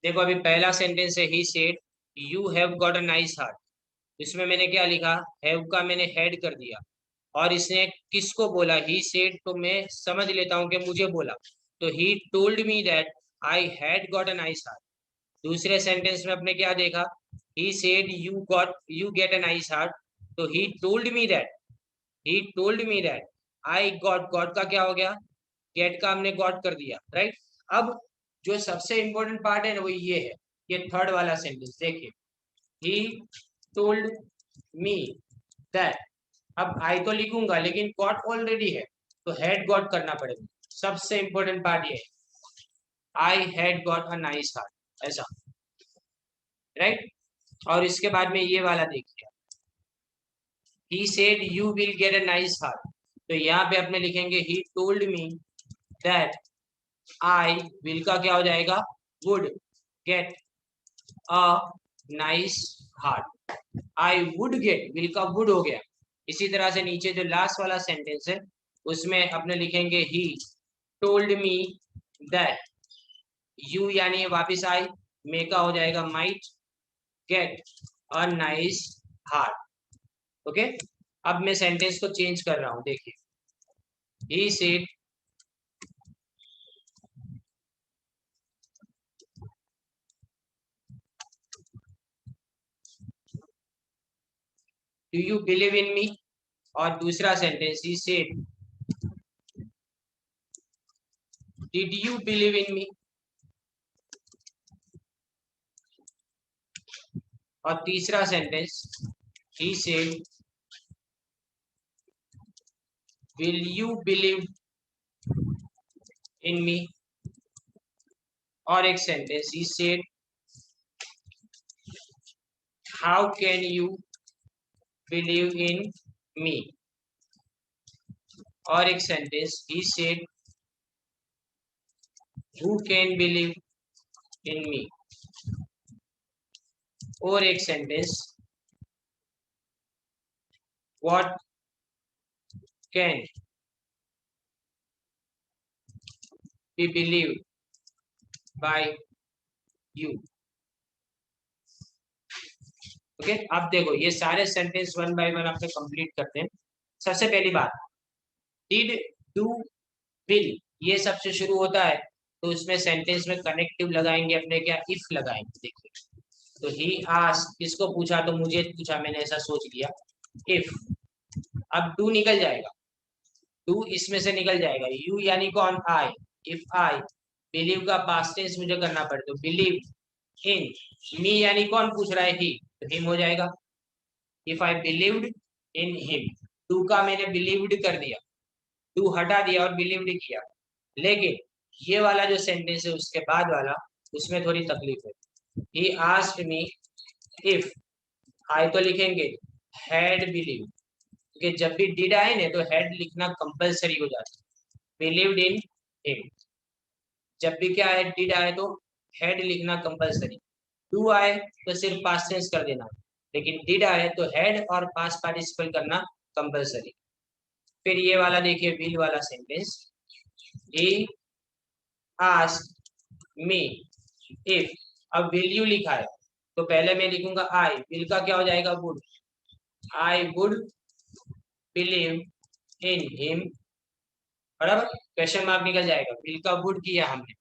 देखो अभी पहला सेंटेंस है ही said you have got a nice heart. इसमें मैंने क्या लिखा, हैव का मैंने हेड कर दिया। और इसने किसको बोला, ही सेड, तो मैं समझ लेता हूँ कि मुझे बोला। तो he told me that I had got a nice heart. दूसरे सेंटेंस में आपने क्या देखा, he said you get a nice heart. तो he told me that I got का क्या हो गया, गेट का हमने गॉट कर दिया, राइट। अब जो सबसे इंपॉर्टेंट पार्ट है ना वो ये है, ये थर्ड वाला सेंटेंस देखिए, ही टोल्ड मी दैट। अब आई तो लिखूंगा लेकिन गॉट ऑलरेडी है, तो हैड गॉट करना पड़ेगा। सबसे इंपॉर्टेंट पार्ट ये है, आई had got a nice heart, ऐसा, राइट। और इसके बाद में ये वाला देखिए, he said you will get a nice heart. तो यहाँ पे अपने लिखेंगे he told me that I will का क्या हो जाएगा, would get a nice heart. I would get, will का वुड हो गया। इसी तरह से नीचे जो लास्ट वाला सेंटेंस है उसमें अपने लिखेंगे he told me that you यानी वापिस आई, मे का हो जाएगा might get a nice heart. Okay, अब मैं सेंटेंस को चेंज कर रहा हूं, देखिए, he said do you believe in me. और दूसरा sentence he said did you believe in me. और तीसरा sentence he said will you believe in me. और एक sentence he said how can you believe in me. और एक sentence he said who can believe in me. और एक sentence what can be believe by you. Okay, अब देखो ये सारे सेंटेंस वन बाय वन आपने कंप्लीट करते हैं। सबसे पहली बात, डिड, डू, विल, ये सबसे शुरू होता है तो उसमें सेंटेंस में कनेक्टिव लगाएंगे अपने, क्या, इफ लगाएंगे। देखिए, तो ही आस्क्ड, किसको पूछा, तो मुझे पूछा, मैंने ऐसा सोच लिया, इफ। अब डू निकल जाएगा, डू इसमें से निकल जाएगा, यू यानी कौन, आई। इफ आई, बिलीव का पास्ट टेंस मुझे करना पड़े तो बिलीव इन, मी यानी कौन पूछ रहा है, ही, तो हिम हो जाएगा। If I believed in him, to का मैंने बिलीव्ड कर दिया, टू हटा दिया और बिलीव्ड किया। लेकिन ये वाला जो सेंटेंस है उसके बाद वाला, उसमें थोड़ी तकलीफ है। ही आस्क्ड मी इफ, आई तो लिखेंगे हैड बिलीव, क्योंकि जब भी डिड आए ना तो हैड लिखना कंपलसरी हो जाता है। बिलीव्ड इन हिम, जब भी क्या है, डिड आए तो हैड लिखना कंपलसरी। डू आए तो सिर्फ पास्ट टेंस कर देना, लेकिन डिड आए तो हैड और पास्ट पार्टिसिपल करना कंपलसरी। फिर ये वाला देखिए, विल वाला sentence, he asked me if. अब विल यू लिखा है तो पहले मैं लिखूंगा आई, विल का क्या हो जाएगा, would. I would believe in him, बराबर, क्वेश्चन मार्क निकल जाएगा, विल का वुड किया हमने।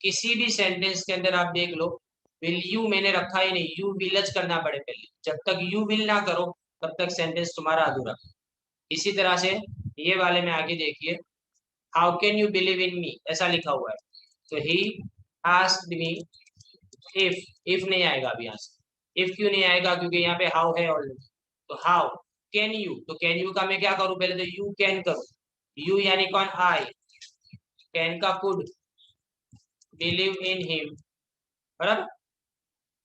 किसी भी सेंटेंस के अंदर आप देख लो, विल यू मैंने रखा ही नहीं, यू विलज करना पड़े पहले। जब तक यू विल ना करो तब तक सेंटेंस तुम्हारा अधूरा। इसी तरह से ये वाले में आगे देखिए, how can you believe in me, ऐसा लिखा हुआ है, तो ही आस्क्ड मी इफ नहीं आएगा अभी यहाँ से। इफ क्यों नहीं आएगा, क्योंकि यहाँ पे हाउ है ऑलरेडी। तो हाउ कैन यू, तो कैन यू का मैं क्या करूं, पहले तो यू कैन करूं, यू यानी कौन, आई, कैन का कुड, बिलीव इन हिम, बराबर।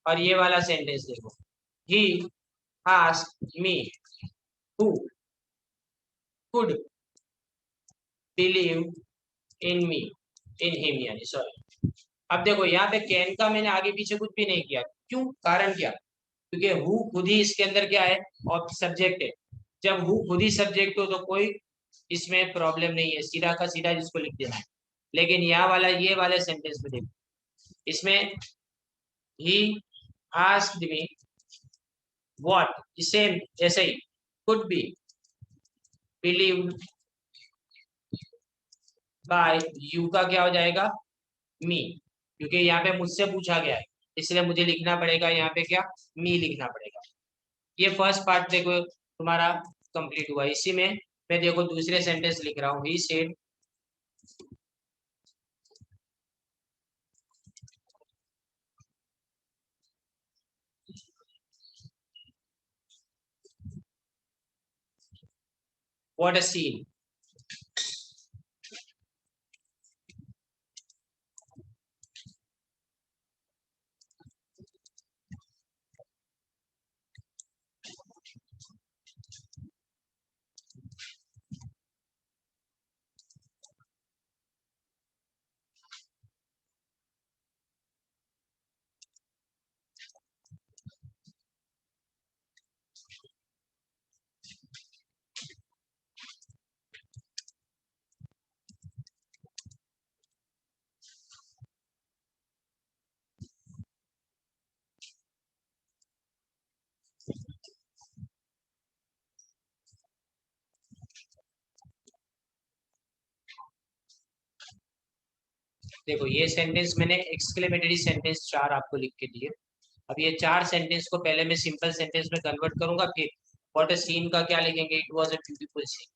और ये वाला सेंटेंस देखो, ही asked me who could believe in me, in him यानी, सॉरी। अब देखो यहाँ पे कैन का मैंने आगे पीछे कुछ भी नहीं किया, क्यों, कारण क्या, क्योंकि हु खुद ही इसके अंदर क्या है, और सब्जेक्ट है। जब हु खुद ही सब्जेक्ट हो तो कोई इसमें प्रॉब्लम नहीं है, सीधा का सीधा जिसको लिख देना है। लेकिन यहाँ वाला, ये वाले सेंटेंस में देखो, इसमें he asked me what, same ऐसे ही, could be believed by you का क्या हो जाएगा, मी, क्योंकि यहाँ पे मुझसे पूछा गया है इसलिए मुझे लिखना पड़ेगा यहाँ पे क्या, मी लिखना पड़ेगा। ये फर्स्ट पार्ट देखो तुम्हारा कंप्लीट हुआ। इसी में मैं देखो दूसरे सेंटेंस लिख रहा हूँ, he said, what a scene. देखो ये सेंटेंस मैंने एक्सक्लेमेटरी सेंटेंस चार आपको लिख के दिए। अब ये चार सेंटेंस को पहले मैं सिंपल सेंटेंस में कन्वर्ट करूंगा, फिर व्हाट अ सीन का क्या लिखेंगे, it was a beautiful scene.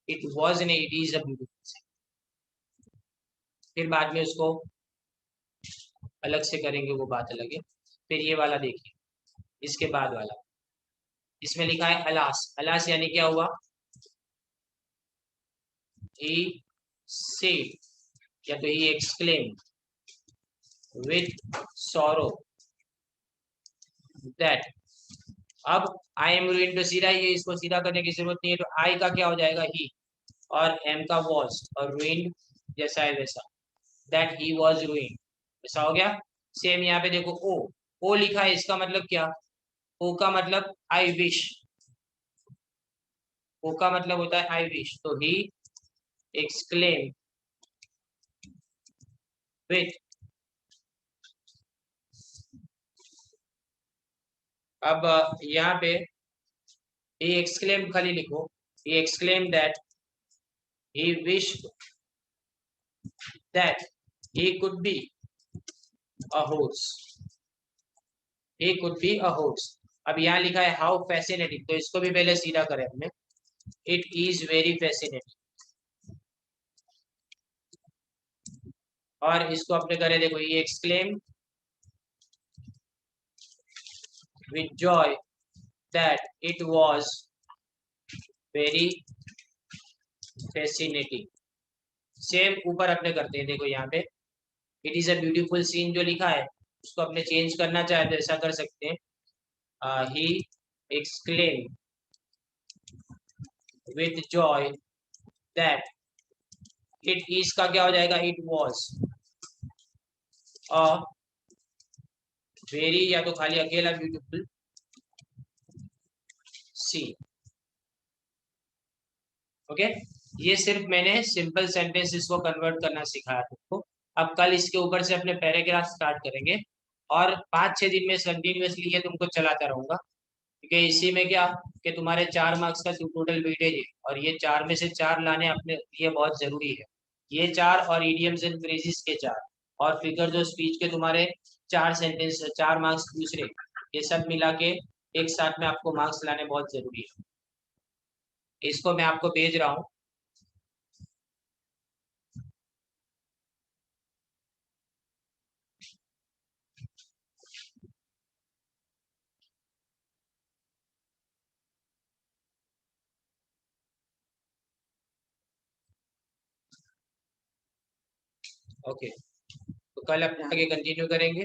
It was ने it is a beautiful scene. फिर बाद में उसको अलग से करेंगे, वो बात अलग है। फिर ये वाला देखिए, इसके बाद वाला, इसमें लिखा है अलास, अलास यानी क्या हुआ, ही सेड या तो ही एक्सक्लेम विथ सॉरो दैट। अब आई एम रूइंड तो सीधा ही है, इसको सीधा करने की जरूरत नहीं है, तो आई का क्या हो जाएगा, ही, और एम का वॉज, और रूइंड जैसा है वैसा, दैट ही वॉज रूइंड, ऐसा हो गया। सेम यहाँ पे देखो ओ, ओ लिखा है, इसका मतलब क्या, ओ का मतलब आई विश, ओ का मतलब होता है आई विश, तो ही एक्सक्लेम विथ, अब यहाँ पे ही एक्सक्लेम खाली लिखो, he exclaim that he wish that he could be a horse, he could be a horse. अब यहाँ लिखा है हाउ फैसिनेटिंग, तो इसको भी पहले सीधा करें हमने, इट इज वेरी फैसिनेटिंग, और इसको अपने करें, देखो ये exclaim with joy that it was very fascinating. Same ऊपर अपने करते हैं, देखो यहाँ पे it is a beautiful scene जो लिखा है, उसको अपने चेंज करना चाहे तो ऐसा कर सकते हैं, he exclaim with joy that, it is का क्या हो जाएगा, इट वाज अ वेरी, या तो खाली अकेला ब्यूटीफुल सीन। ओके, ये सिर्फ मैंने सिंपल सेंटेंसेस को कन्वर्ट करना सिखाया तुमको। अब कल इसके ऊपर से अपने पैराग्राफ स्टार्ट करेंगे, और 5-6 दिन में कंटिन्यूअसली ये तुमको चलाता रहूंगा, क्योंकि इसी में क्या, कि तुम्हारे 4 मार्क्स का टोटल वेटेज है, और ये 4 में से 4 लाने अपने लिए बहुत जरूरी है। ये 4 और इडियम्स एंड फ्रेजेस के 4, और फिगर जो स्पीच के तुम्हारे 4 सेंटेंस, 4 मार्क्स दूसरे, ये सब मिला के एक साथ में आपको मार्क्स लाने बहुत जरूरी है। इसको मैं आपको भेज रहा हूँ। ओके, तो कल अपने आगे कंटिन्यू करेंगे।